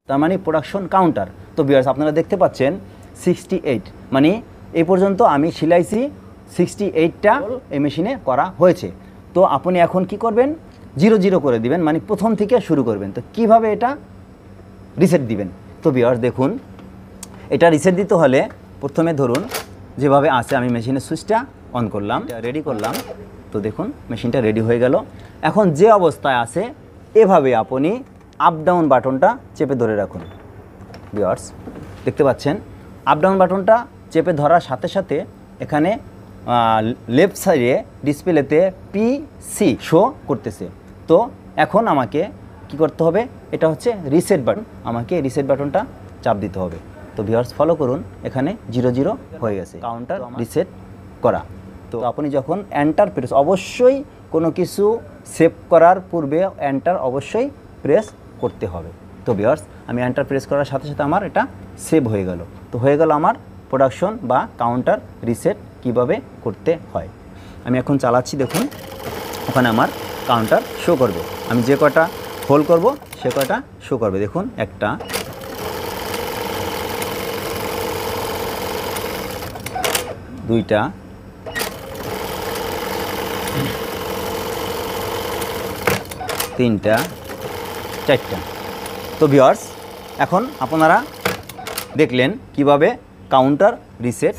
তার মানে production counter. তো ভিউয়ার্স আপনারা দেখতে পাচ্ছেন 68, মানে এই পর্যন্ত আমি সিলাইছি 68টা এই মেশিনে করা হয়েছে। তো আপনি এখন কি করবেন, 0 করে দিবেন, মানে প্রথম থেকে শুরু করবেন। তো কিভাবে এটা রিসেট দিবেন? তো ভিউয়ার্স দেখুন, এটা রিসেট দিতে হলে প্রথমে ধরুন যেভাবে আছে, আমি মেশিনের সুইচটা অন করলাম, রেডি করলাম। তো দেখুন মেশিনটা রেডি হয়ে গেল। এখন যে অবস্থায় আছে এভাবে আপনি আপ ডাউন বাটনটা চেপে ধরে রাখুন। ভিউয়ার্স দেখতে পাচ্ছেন আপ ডাউন বাটনটা চেপে ধরার সাথে সাথে এখানে লেফট সাইডে ডিসপ্লেতে PC শো করতেছে। তো এখন আমাকে কি করতে হবে, এটা হচ্ছে রিসেট বাটন, আমাকে রিসেট বাটনটা চাপ দিতে হবে। তো ভিউয়ার্স ফলো করুন, এখানে 00 হয়ে গেছে, কাউন্টার রিসেট করা। তো আপনি যখন এন্টার প্রেস, অবশ্যই কোনো কিছু সেভ করার পূর্বে এন্টার অবশ্যই প্রেস করতে হবে। তো ভিউয়ার্স আমি এন্টার প্রেস করার সাথে সাথে আমার এটা সেভ হয়ে গেল। তো হয়ে গেল আমার প্রোডাকশন বা কাউন্টার রিসেট কিভাবে করতে হয়। আমি এখন চালাচ্ছি, দেখুন ওখানে আমার কাউন্টার শো করবে। আমি যে কটা হোল্ড করব সে কটা শো করবে। দেখুন একটা, দুইটা, তিনটা, চারটা। তো ভিউয়ার্স এখন আপনারা দেখলেন কিভাবে কাউন্টার রিসেট